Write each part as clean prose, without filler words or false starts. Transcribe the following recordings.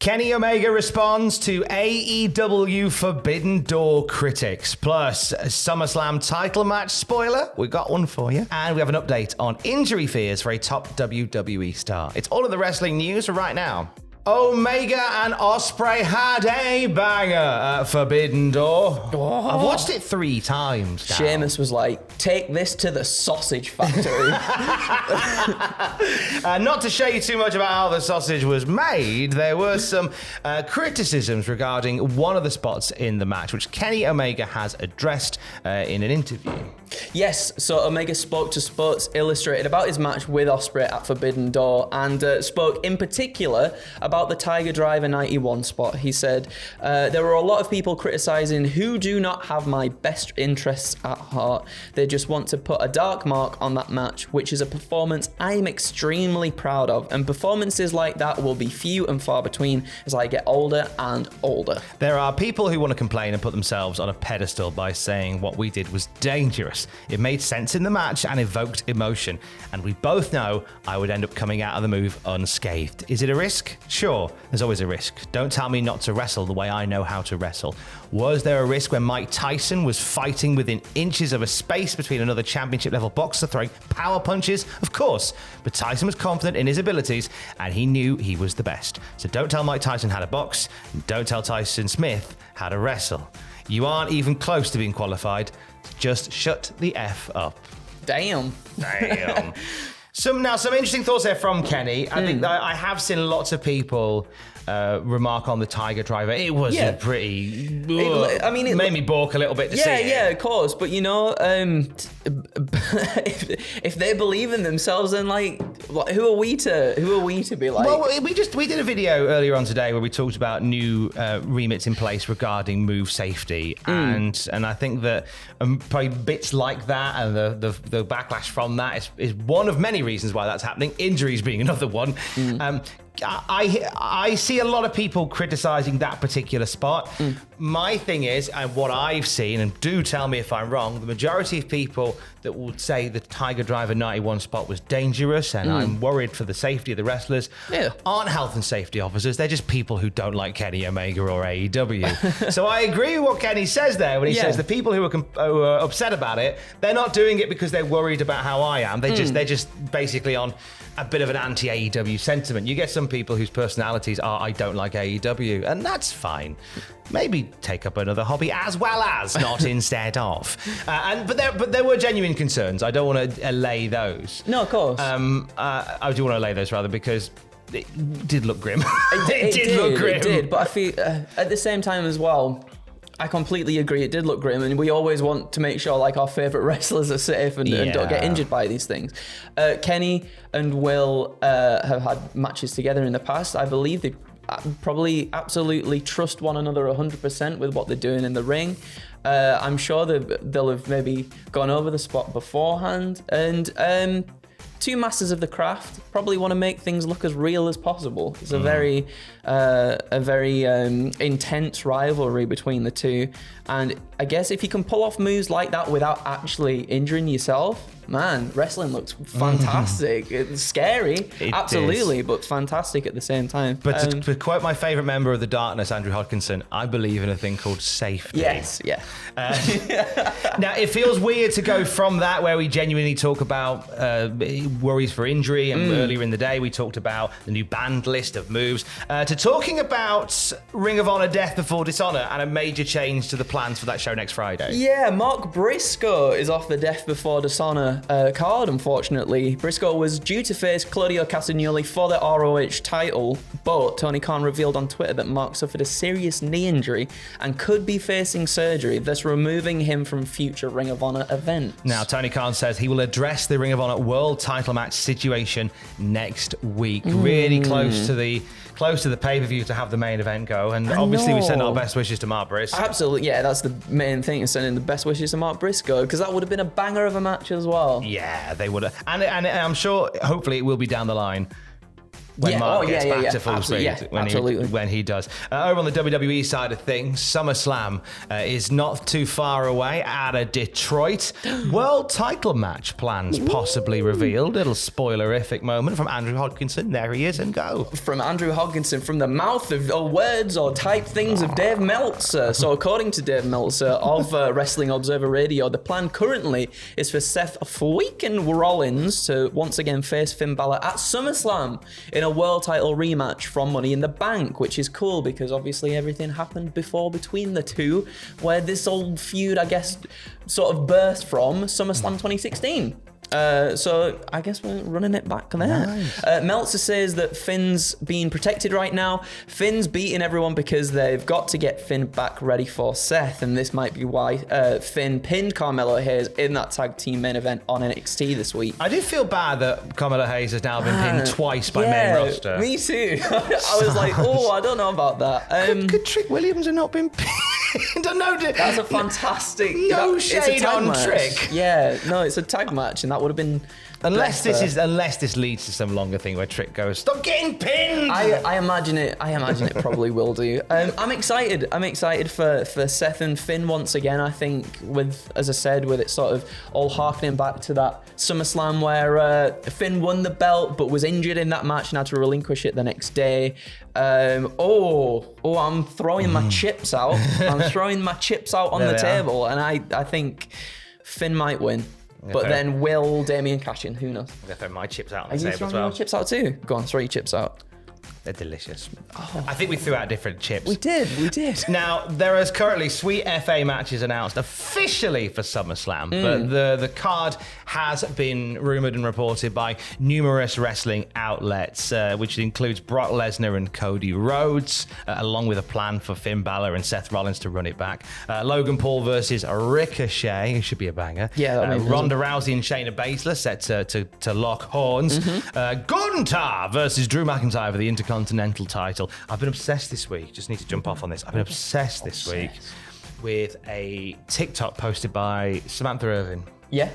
Kenny Omega responds to AEW Forbidden Door critics. Plus, a SummerSlam title match spoiler. We got one for you. And we have an update on injury fears for a top WWE star. It's all of the wrestling news right now. Omega and Ospreay had a banger at Forbidden Door. Oh. I've watched it 3 times now. Sheamus was like, take this to the sausage factory. Not to show you too much about how the sausage was made, there were some criticisms regarding one of the spots in the match, which Kenny Omega has addressed in an interview. Yes, so Omega spoke to Sports Illustrated about his match with Ospreay at Forbidden Door and spoke in particular about the Tiger Driver 91 spot. He said, there were a lot of people criticizing who do not have my best interests at heart. They just want to put a dark mark on that match, which is a performance I'm extremely proud of. And performances like that will be few and far between as I get older and older. There are people who want to complain and put themselves on a pedestal by saying what we did was dangerous. It made sense in the match and evoked emotion. And we both know I would end up coming out of the move unscathed. Is it a risk? Sure, there's always a risk. Don't tell me not to wrestle the way I know how to wrestle. Was there a risk when Mike Tyson was fighting within inches of a space between another championship level boxer throwing power punches? Of course, but Tyson was confident in his abilities and he knew he was the best. So don't tell Mike Tyson how to box, and don't tell Tyson Smith how to wrestle. You aren't even close to being qualified. Just shut the F up. Damn. Some interesting thoughts there from Kenny. I think that I have seen lots of people remark on the Tiger Driver. It was a pretty... it made me balk a little bit to see it. Yeah, of course. But, you know, if they believe in themselves, then, like, who are we to be like... Well, we did a video earlier on today where we talked about new remits in place regarding move safety. And I think that probably bits like that and the backlash from that is one of many reasons why that's happening. Injuries being another one. I see a lot of people criticizing that particular spot. My thing is, and what I've seen, and do tell me if I'm wrong, the majority of people that would say the Tiger Driver 91 spot was dangerous and I'm worried for the safety of the wrestlers aren't health and safety officers. They're just people who don't like Kenny Omega or AEW. So I agree with what Kenny says there when he says the people who are upset about it, they're not doing it because they're worried about how I am. They're just basically on a bit of an anti-AEW sentiment. You get some people whose personalities are, I don't like AEW, and that's fine. Maybe take up another hobby as well as, not instead of. But there were genuine concerns. I don't want to allay those. No, of course. I do want to allay those rather because it did look grim. It did look grim. It did, but I feel at the same time as well, I completely agree. It did look grim, and we always want to make sure like our favorite wrestlers are safe and don't get injured by these things. Kenny and Will have had matches together in the past. I believe they probably absolutely trust one another 100% with what they're doing in the ring. I'm sure they'll have maybe gone over the spot beforehand, and two masters of the craft probably want to make things look as real as possible. It's a very intense rivalry between the two. And I guess if you can pull off moves like that without actually injuring yourself, man, wrestling looks fantastic. It's scary, absolutely, but fantastic at the same time. But to quote my favourite member of the Darkness, Andrew Hodgkinson, I believe in a thing called safety. Yes, yeah. Now, it feels weird to go from that, where we genuinely talk about worries for injury, and earlier in the day we talked about the new banned list of moves, to talking about Ring of Honor Death Before Dishonor and a major change to the plans for that show next Friday. Yeah, Mark Briscoe is off the Death Before Dishonor card, unfortunately. Briscoe was due to face Claudio Castagnoli for the ROH title, but Tony Khan revealed on Twitter that Mark suffered a serious knee injury and could be facing surgery, thus removing him from future Ring of Honor events. Now, Tony Khan says he will address the Ring of Honor World title match situation next week. Really close to the pay-per-view to have the main event go, and obviously we send our best wishes to Mark Briscoe. Absolutely, yeah, that's the main thing, is sending the best wishes to Mark Briscoe, because that would have been a banger of a match as well. Yeah, they would have, and I'm sure hopefully it will be down the line. when Mark gets back to full speed. Absolutely. When he does. Over on the WWE side of things, SummerSlam is not too far away out of Detroit. World title match plans possibly revealed. Little spoilerific moment from Andrew Hodgkinson. There he is, and go. From Andrew Hodgkinson, from the mouth of words or type things of Dave Meltzer. So according to Dave Meltzer of Wrestling Observer Radio, the plan currently is for Seth freaking Rollins to once again face Finn Balor at SummerSlam in a world title rematch from Money in the Bank, which is cool because obviously everything happened before between the two, where this old feud, I guess, sort of birthed from SummerSlam 2016. So I guess we're running it back there. Nice. Meltzer says that Finn's being protected right now. Finn's beating everyone because they've got to get Finn back ready for Seth, and this might be why Finn pinned Carmelo Hayes in that tag team main event on NXT this week. I do feel bad that Carmelo Hayes has now been pinned twice by main roster. Me too. I was like, I don't know about that. Could Trick Williams have not been pinned? That's a fantastic. No shade on match. Trick. Yeah, no, it's a tag match, and that would have been. Unless this leads to some longer thing where Trick goes, "Stop getting pinned." I imagine it probably will do. I'm excited. I'm excited for Seth and Finn once again. I think as I said, with it sort of all harkening back to that SummerSlam where Finn won the belt but was injured in that match and had to relinquish it the next day. I'm throwing my chips out. I'm throwing my chips out on the table, and I think Finn might win. But then will Damien cash in? Who knows? I'm going to throw my chips out on the the table as well. Are you throwing your chips out too? Go on, throw your chips out. They're delicious. I think we threw out different chips. We did. Now, there is currently Sweet FA matches announced officially for SummerSlam, but the card has been rumoured and reported by numerous wrestling outlets, which includes Brock Lesnar and Cody Rhodes, along with a plan for Finn Balor and Seth Rollins to run it back. Logan Paul versus Ricochet, it should be a banger. Yeah, Ronda Rousey and Shayna Baszler set to lock horns. Gunther versus Drew McIntyre for the Intercontinental title. I've been obsessed this week. Just need to jump off on this. I've been obsessed this week with a TikTok posted by Samantha Irvin. Yeah.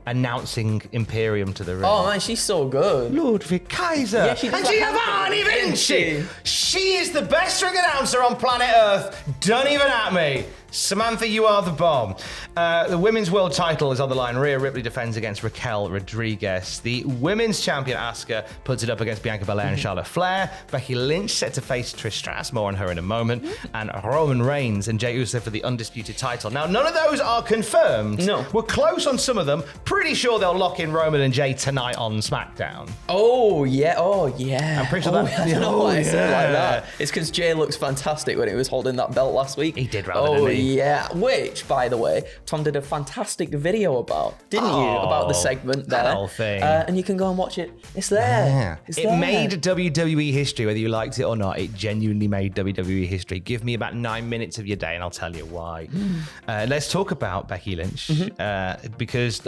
Announcing Imperium to the ring. Oh man, she's so good. Ludwig Kaiser. Yeah, she and Giovanni Vinci. She is the best ring announcer on planet Earth. Don't even at me. Samantha, you are the bomb. The women's world title is on the line. Rhea Ripley defends against Raquel Rodriguez. The women's champion, Asuka, puts it up against Bianca Belair and Charlotte Flair. Becky Lynch set to face Trish Stratus. More on her in a moment. And Roman Reigns and Jey Uso for the undisputed title. Now, none of those are confirmed. No. We're close on some of them. Pretty sure they'll lock in Roman and Jey tonight on SmackDown. Oh, yeah. I'm pretty sure that. I don't know why I said like that. It's because Jey looks fantastic when he was holding that belt last week. He did rather than me. Yeah, which, by the way, Tom did a fantastic video about, didn't you? About the segment there. That whole thing. And you can go and watch it. It's there. Yeah. It's it there. made WWE history, whether you liked it or not. It genuinely made WWE history. Give me about 9 minutes of your day and I'll tell you why. Let's talk about Becky Lynch because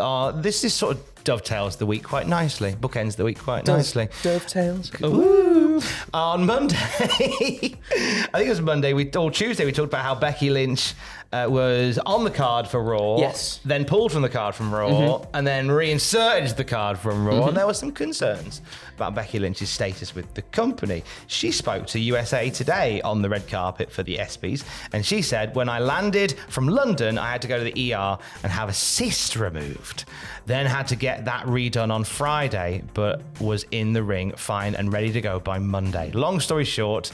this is sort of dovetails the week quite nicely. Bookends the week quite nicely. Dovetails. Ooh. On Monday, I think it was Monday or Tuesday, we talked about how Becky Lynch was on the card for Raw, yes, then pulled from the card from Raw, and then reinserted the card from Raw, and there were some concerns about Becky Lynch's status with the company. She spoke to USA Today on the red carpet for the ESPYs, and she said, when I landed from London, I had to go to the ER and have a cyst removed, then had to get that redone on Friday, but was in the ring fine and ready to go by Monday. Long story short,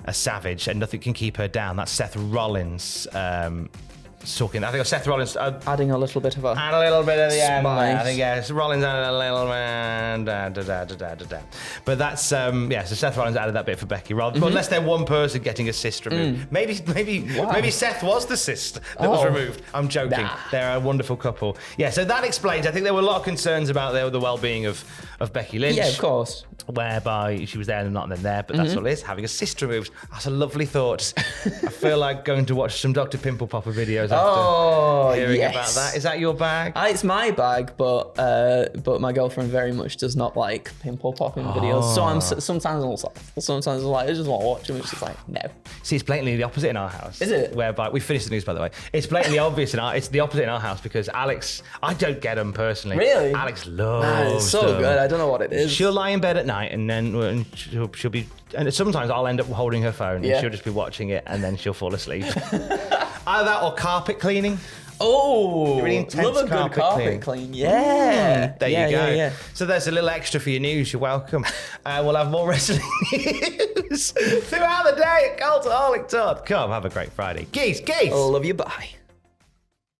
a savage and nothing can keep her down. That's Seth Rollins talking. I think Seth Rollins adding a little bit of a end. Spice. I think yes, Rollins added a little but that's so Seth Rollins added that bit for Becky. But unless they're one person getting a cyst removed, maybe Seth was the cyst that was removed. I'm joking. Nah. They're a wonderful couple. Yeah, so that explains. I think there were a lot of concerns about the well-being of Becky Lynch. Yeah, of course. Whereby she was there and not then there, but that's all it is. Having a cyst removed. That's a lovely thought. I feel like going to watch some Dr. Pimple Popper videos after hearing yes. about that. Is that your bag? It's my bag, but my girlfriend very much does not like pimple popping videos. So sometimes I'm like, I just want to watch them. It's just like, no. See, it's blatantly the opposite in our house. Is it? Whereby we finished the news, by the way. It's blatantly obvious it's the opposite in our house because Alex, I don't get them personally. Really? Alex loves It's so them. good. I don't know what it is. She'll lie in bed at night and then she'll be, and sometimes I'll end up holding her phone and she'll just be watching it and then she'll fall asleep. Either that or carpet cleaning. Oh, really intense love a good carpet clean. Yeah. There you go. Yeah. So there's a little extra for your news. You're welcome. We'll have more wrestling news throughout the day at Cultaholic.com. Have a great Friday. Geese. Love you. Bye.